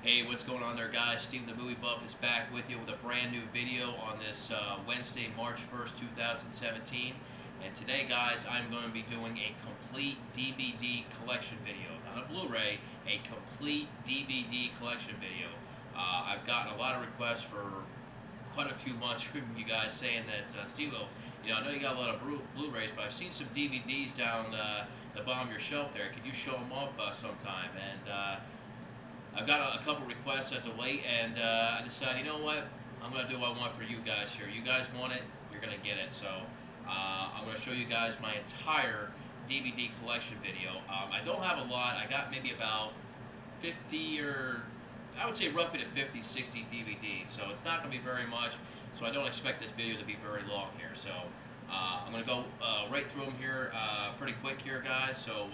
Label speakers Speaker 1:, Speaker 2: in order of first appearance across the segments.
Speaker 1: Hey, what's going on there, guys? Steve the Movie Buff is back with you with a brand new video on this Wednesday, March 1st, 2017. And today, guys, I'm going to be doing a complete DVD collection video. Not a Blu-ray, a complete DVD collection video. I've gotten a lot of requests for quite a few months from you guys saying that, Steve-O, I know you got a lot of Blu-rays, but I've seen some DVDs down the bottom of your shelf there. Could you show them off sometime? And I've got a couple requests as of late, and I decided, you know what, I'm going to do what I want for you guys here. You guys want it, you're going to get it. So I'm going to show you guys my entire DVD collection video. I don't have a lot. I got maybe about 50 or, I would say roughly to 50, 60 DVDs. So it's not going to be very much, so I don't expect this video to be very long here. So I'm going to go right through them here pretty quick here, guys. So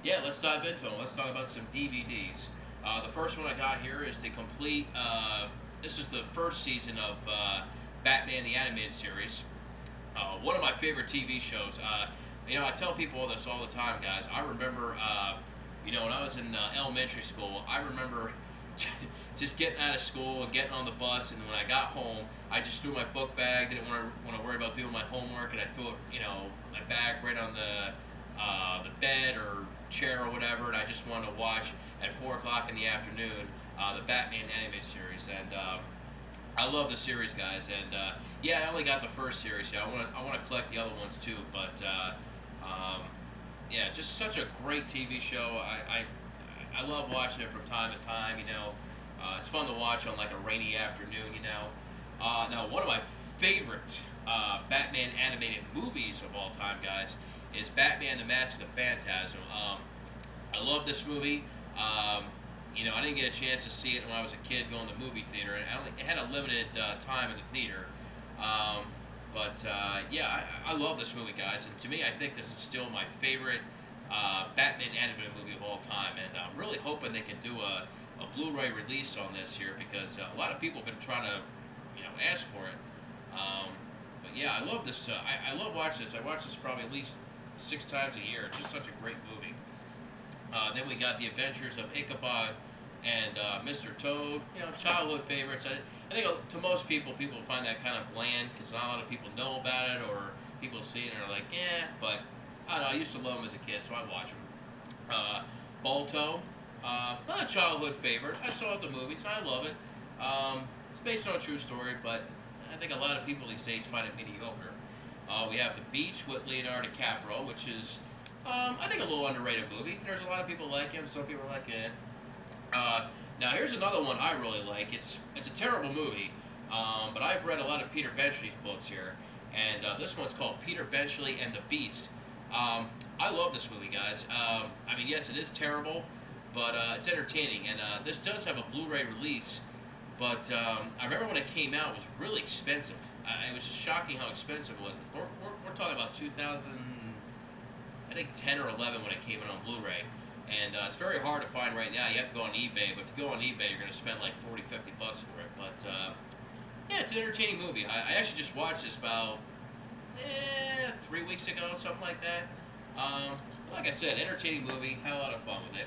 Speaker 1: yeah, let's dive into them. Let's talk about some DVDs. The first one I got here is the complete, this is the first season of Batman the Animated Series. One of my favorite TV shows. I tell people this all the time, guys. I remember, when I was in elementary school, I remember just getting out of school and getting on the bus, and when I got home, I just threw my book bag, didn't want to worry about doing my homework, and I threw it, my bag right on the bed or chair or whatever, and I just wanted to watch at 4 o'clock in the afternoon the Batman animated series. And I love the series, guys. And yeah, I only got the first series. Yeah, I want to collect the other ones too. But yeah, just such a great TV show. I love watching it from time to time. It's fun to watch on like a rainy afternoon. Now one of my favorite Batman animated movies of all time, guys, is Batman the Mask of Phantasm. I love this movie. I didn't get a chance to see it when I was a kid going to the movie theater. It had a limited time in the theater. Yeah, I love this movie, guys. And to me, I think this is still my favorite Batman animated movie of all time. And I'm really hoping they can do a Blu-ray release on this here, because a lot of people have been trying to, ask for it. But yeah, I love this. I love watching this. I watch this probably at least 6 times a year. It's just such a great movie. Then we got The Adventures of Ichabod and Mr. Toad. Childhood favorites. I think to most people find that kind of bland, because not a lot of people know about it, or people see it and are like, yeah. But I don't know. I used to love them as a kid, so I watch them. Balto. Not a childhood favorite. I saw it at the movies, and I love it. It's based on a true story, but I think a lot of people these days find it mediocre. We have The Beach with Leonardo DiCaprio, which is, I think, a little underrated movie. There's a lot of people like him, some people are like it. Now here's another one I really like. It's a terrible movie, but I've read a lot of Peter Benchley's books here, and this one's called Peter Benchley and the Beast. I love this movie, guys. Yes, it is terrible, but it's entertaining, and this does have a Blu-ray release. But I remember when it came out, it was really expensive. It was just shocking how expensive it was. We're talking about 2000, I think 10 or 11 when it came in on Blu-ray. And it's very hard to find right now. You have to go on eBay, but if you go on eBay, you're going to spend like 40, 50 bucks for it. But yeah, it's an entertaining movie. I actually just watched this about 3 weeks ago, something like that. Like I said, entertaining movie. Had a lot of fun with it.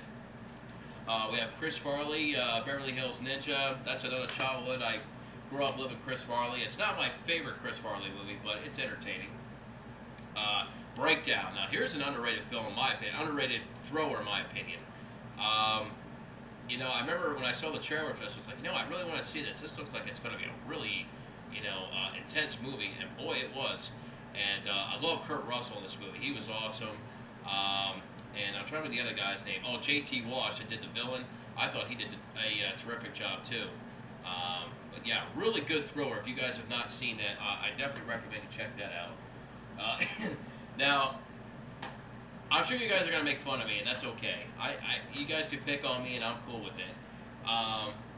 Speaker 1: We have Chris Farley, Beverly Hills Ninja. That's another childhood. I grew up living Chris Farley. It's not my favorite Chris Farley movie, but it's entertaining. Breakdown. Now, here's an underrated film, in my opinion. Underrated thrower, in my opinion. I remember when I saw the trailer for this, I was like, I really want to see this. This looks like it's going to be a really, intense movie, and boy, it was. And I love Kurt Russell in this movie. He was awesome. And I'm trying to remember the other guy's name. Oh, J.T. Walsh that did the villain. I thought he did a terrific job, too. But yeah, really good thriller. If you guys have not seen that, I definitely recommend you check that out. Now, I'm sure you guys are going to make fun of me, and that's okay. You guys can pick on me, and I'm cool with it.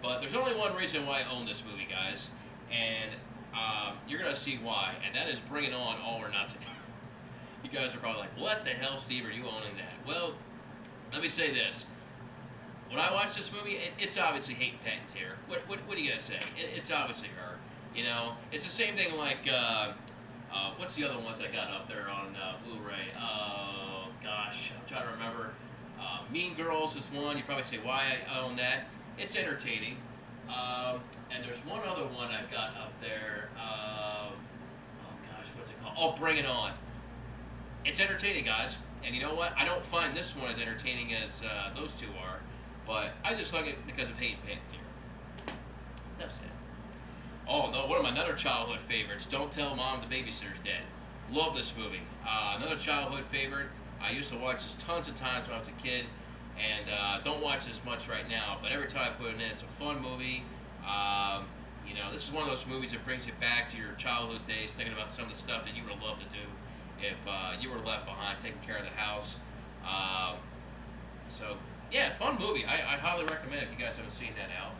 Speaker 1: But there's only one reason why I own this movie, guys, and you're going to see why, and that is Bring It On, All or Nothing. You guys are probably like, what the hell, Steve, are you owning that? Well, let me say this. When I watch this movie, it's obviously Hayden Panettiere. What do you guys say? It's obviously her. It's the same thing like, what's the other ones I got up there on Blu-ray? Gosh, I'm trying to remember. Mean Girls is one. You probably say, why I own that. it's entertaining. And there's one other one I've got up there. Oh gosh, what's it called? Oh, Bring It On. It's entertaining, guys. And you know what? I don't find this one as entertaining as those two are, but I just like it because of Hayden Panettiere. That's it. Oh, no, one of my another childhood favorites, Don't Tell Mom the Babysitter's Dead. Love this movie. Another childhood favorite. I used to watch this tons of times when I was a kid, and don't watch this much right now, but every time I put it in, it's a fun movie. You know, this is one of those movies that brings you back to your childhood days, thinking about some of the stuff that you would have loved to do if you were left behind, taking care of the house. So, yeah, fun movie. I highly recommend it if you guys haven't seen that now.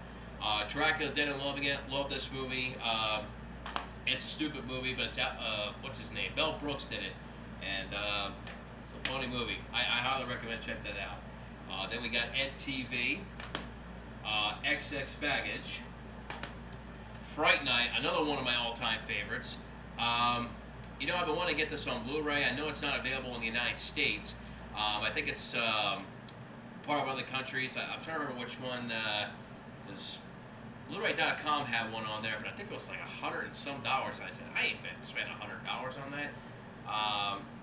Speaker 1: Dracula Dead and Loving It. Love this movie. It's a stupid movie, but it's what's his name? Mel Brooks did it, and it's a funny movie. I highly recommend check that out. Then we got NTV, XX Baggage, Fright Night, another one of my all-time favorites. You know, I've been wanting to get this on Blu-ray. I know it's not available in the United States. I think it's part of other countries. I'm trying to remember which one. Blu-ray.com had one on there, but I think it was like $100 and some. I said, I ain't been spending $100 on that.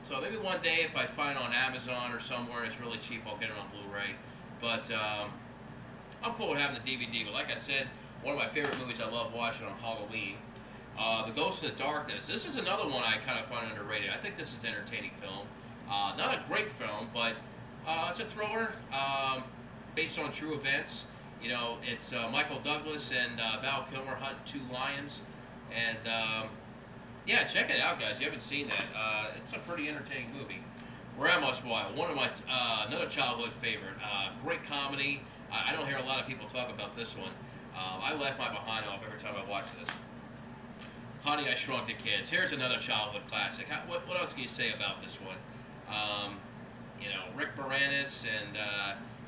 Speaker 1: So maybe one day if I find it on Amazon or somewhere it's really cheap, I'll get it on Blu-ray. But I'm cool with having the DVD. But like I said, one of my favorite movies I love watching on Halloween. The Ghost in the Darkness. This is another one I kind of find underrated. I think this is an entertaining film. Not a great film, but it's a thriller based on true events. You know, it's Michael Douglas and Val Kilmer hunting two lions. And, yeah, check it out, guys. If you haven't seen that, it's a pretty entertaining movie. Grandma's Boy, one of my, another childhood favorite. Great comedy. I don't hear a lot of people talk about this one. I laugh my behind off every time I watch this. Honey, I Shrunk the Kids. Here's another childhood classic. What else can you say about this one? You know, Rick Moranis and,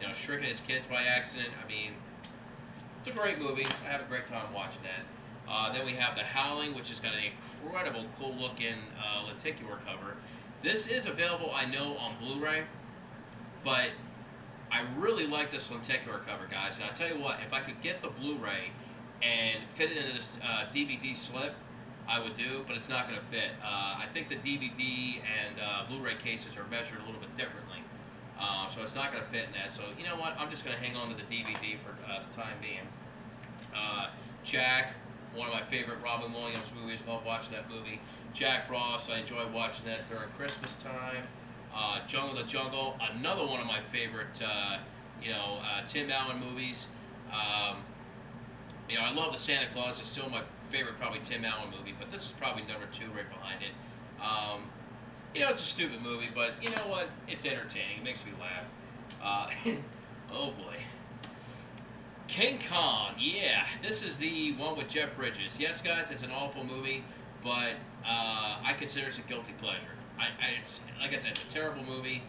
Speaker 1: you know, shrinking his kids by accident. I mean, it's a great movie. I have a great time watching that. Then we have The Howling, which has got an incredible, cool-looking lenticular cover. This is available, I know, on Blu-ray, but I really like this lenticular cover, guys. And I'll tell you what, if I could get the Blu-ray and fit it into this DVD slip, I would do, but it's not going to fit. I think the DVD and Blu-ray cases are measured a little bit differently, so it's not going to fit in that. So you know what? I'm just going to hang on to the DVD for the time being. Jack, one of my favorite Robin Williams movies. Love watching that movie. Jack Frost, I enjoy watching that during Christmas time. Jungle the Jungle, another one of my favorite, you know, Tim Allen movies. You know, I love the Santa Claus. It's still my favorite, probably Tim Allen movie, but this is probably number 2 right behind it. You know, it's a stupid movie, but you know what? It's entertaining. It makes me laugh. Oh boy. King Kong, yeah. This is the one with Jeff Bridges. Yes, guys, it's an awful movie, but I consider it a guilty pleasure. It's, like I said, it's a terrible movie,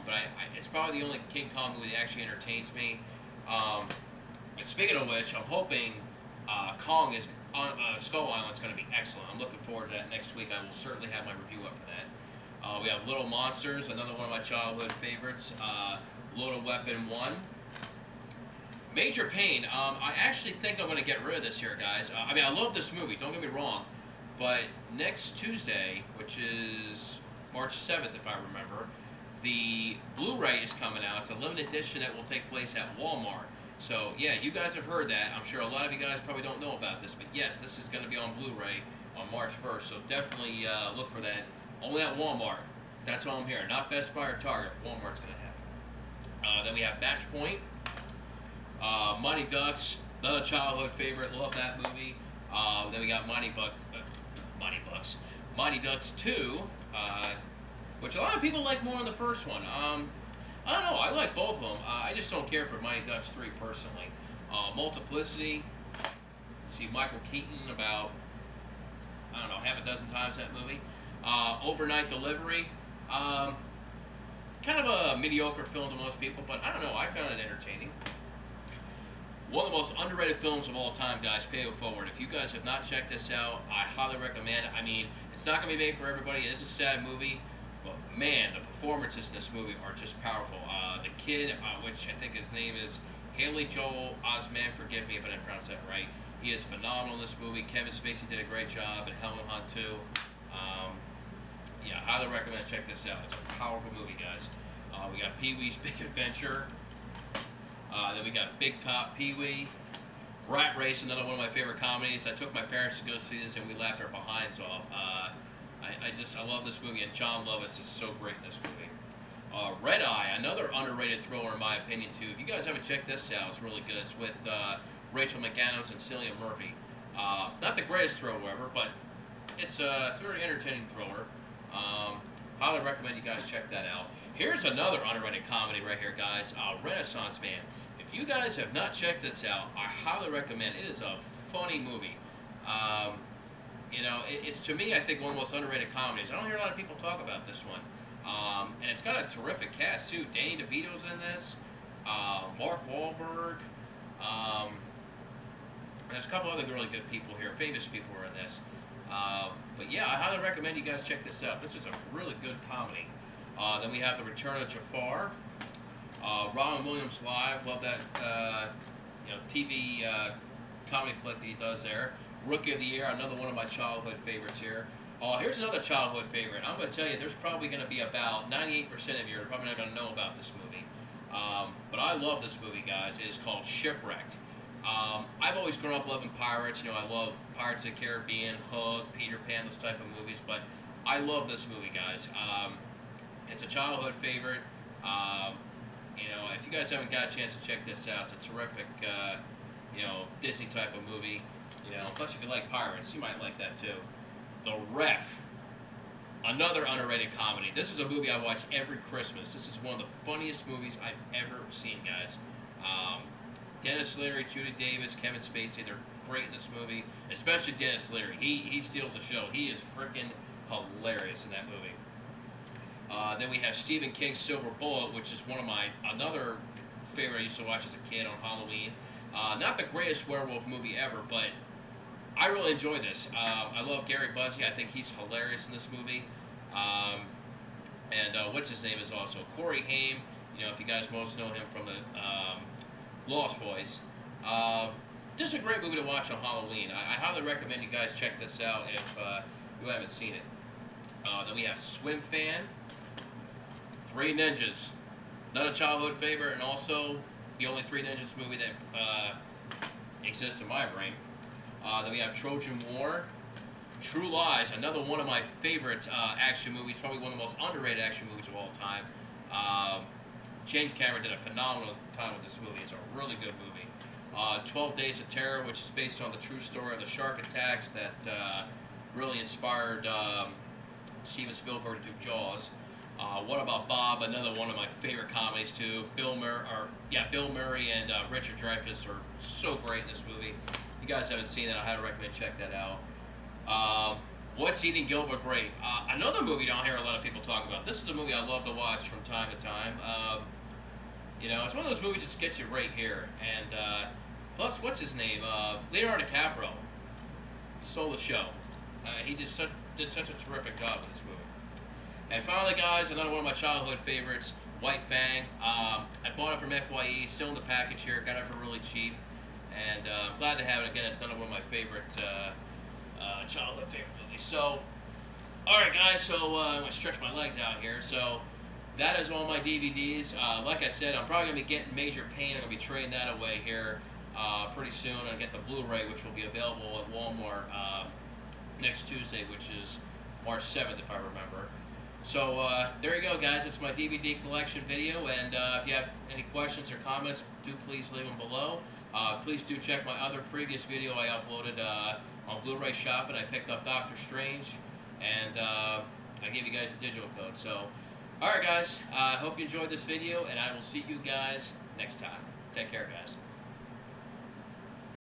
Speaker 1: but it's probably the only King Kong movie that actually entertains me. And speaking of which, I'm hoping Kong is on Skull Island's going to be excellent. I'm looking forward to that next week. I will certainly have my review up for that. We have Little Monsters, another one of my childhood favorites. Loaded Weapon 1. Major Pain. I actually think I'm going to get rid of this here, guys. I mean, I love this movie. Don't get me wrong. But next Tuesday, which is March 7th, if I remember, the Blu-ray is coming out. It's a limited edition that will take place at Walmart. So, yeah, you guys have heard that. I'm sure a lot of you guys probably don't know about this. But, yes, this is going to be on Blu-ray on March 1st. So, definitely look for that. Only at Walmart. That's all I'm hearing. Not Best Buy or Target. Walmart's going to have it. Then we have Match Point. Mighty Ducks. Another childhood favorite. Love that movie. Then we got Mighty Ducks 2, which a lot of people like more than the first one. I don't know, I like both of them. I just don't care for Mighty Ducks 3 personally. Multiplicity, see Michael Keaton about, I don't know, half a dozen times that movie. Overnight Delivery, kind of a mediocre film to most people, but I don't know, I found it entertaining. One of the most underrated films of all time, guys, Pay It Forward. If you guys have not checked this out, I highly recommend it. I mean, it's not going to be made for everybody. It is a sad movie, but man, the performances in this movie are just powerful. The kid, which I think his name is Haley Joel Osment, forgive me if I didn't pronounce that right. He is phenomenal in this movie. Kevin Spacey did a great job, and Helen Hunt too. Yeah, highly recommend check this out. It's a powerful movie, guys. We got Pee-wee's Big Adventure. Then we got Big Top Pee-wee. Rat Race, another one of my favorite comedies. I took my parents to go see this, and we laughed our behinds off. I love this movie, and John Lovitz is so great in this movie. Red Eye, another underrated thriller in my opinion too. If you guys haven't checked this out, it's really good. It's with Rachel McAdams and Cillian Murphy. Not the greatest thriller ever, but it's a very entertaining thriller. Highly recommend you guys check that out. Here's another underrated comedy right here, guys. Renaissance Man. If you guys have not checked this out, I highly recommend. It is a funny movie. You know, it's to me, I think, one of the most underrated comedies. I don't hear a lot of people talk about this one. And it's got a terrific cast too. Danny DeVito's in this. Mark Wahlberg. There's a couple other really good people here. Famous people are in this. But yeah, I highly recommend you guys check this out. This is a really good comedy. Then we have The Return of Jafar. Robin Williams Live. Love that you know, TV comedy flick that he does there. Rookie of the Year, another one of my childhood favorites here. Here's another childhood favorite. I'm going to tell you, there's probably going to be about 98% of you are probably not going to know about this movie. But I love this movie, guys. It is called Shipwrecked. I've always grown up loving pirates. You know, I love Pirates of the Caribbean, Hook, Peter Pan, those type of movies. But I love this movie, guys. It's a childhood favorite. You know, if you guys haven't got a chance to check this out, it's a terrific, you know, Disney type of movie. You know, plus if you like pirates, you might like that too. The Ref, another underrated comedy. This is a movie I watch every Christmas. This is one of the funniest movies I've ever seen, guys. Dennis Leary, Judy Davis, Kevin Spacey, they're great in this movie. Especially Dennis Leary. He steals the show. He is freaking hilarious in that movie. Then we have Stephen King's Silver Bullet, which is one of another favorite I used to watch as a kid on Halloween. Not the greatest werewolf movie ever, but I really enjoy this. I love Gary Busey. I think he's hilarious in this movie. And what's his name is also Corey Haim. You know, if you guys most know him from the Lost Boys. Just a great movie to watch on Halloween. I highly recommend you guys check this out if you haven't seen it. Then we have Swimfan, Three Ninjas. Another childhood favorite, and also the only Three Ninjas movie that exists in my brain. Then we have Trojan War. True Lies, another one of my favorite action movies, probably one of the most underrated action movies of all time. James Cameron did a phenomenal time with this movie. It's a really good movie. 12 Days of Terror, which is based on the true story of the shark attacks that really inspired Steven Spielberg to do Jaws. What About Bob? Another one of my favorite comedies too. Bill Murray and Richard Dreyfuss are so great in this movie. If you guys haven't seen it, I highly recommend check that out. What's Eating Gilbert Grape? Another movie down here a lot of people talk about. This is a movie I love to watch from time to time. You know, it's one of those movies that gets you right here. And plus, what's his name? Leonardo DiCaprio. He stole the show. He did such a terrific job in this movie. And finally, guys, another one of my childhood favorites, White Fang. I bought it from FYE, still in the package here, got it for really cheap. And I'm glad to have it again. It's another one of my favorite childhood favorite movies. So, alright guys, so I'm going to stretch my legs out here. So, that is all my DVDs. Like I said, I'm probably going to be getting Major Pain. I'm going to be trading that away here pretty soon. I'll get the Blu-ray, which will be available at Walmart next Tuesday, which is March 7th, if I remember. So there you go, guys. It's my DVD collection video, and if you have any questions or comments, do please leave them below. Please do check my other previous video I uploaded on Blu-ray Shop, and I picked up Doctor Strange, and I gave you guys the digital code. So, alright guys, I hope you enjoyed this video, and I will see you guys next time. Take care, guys.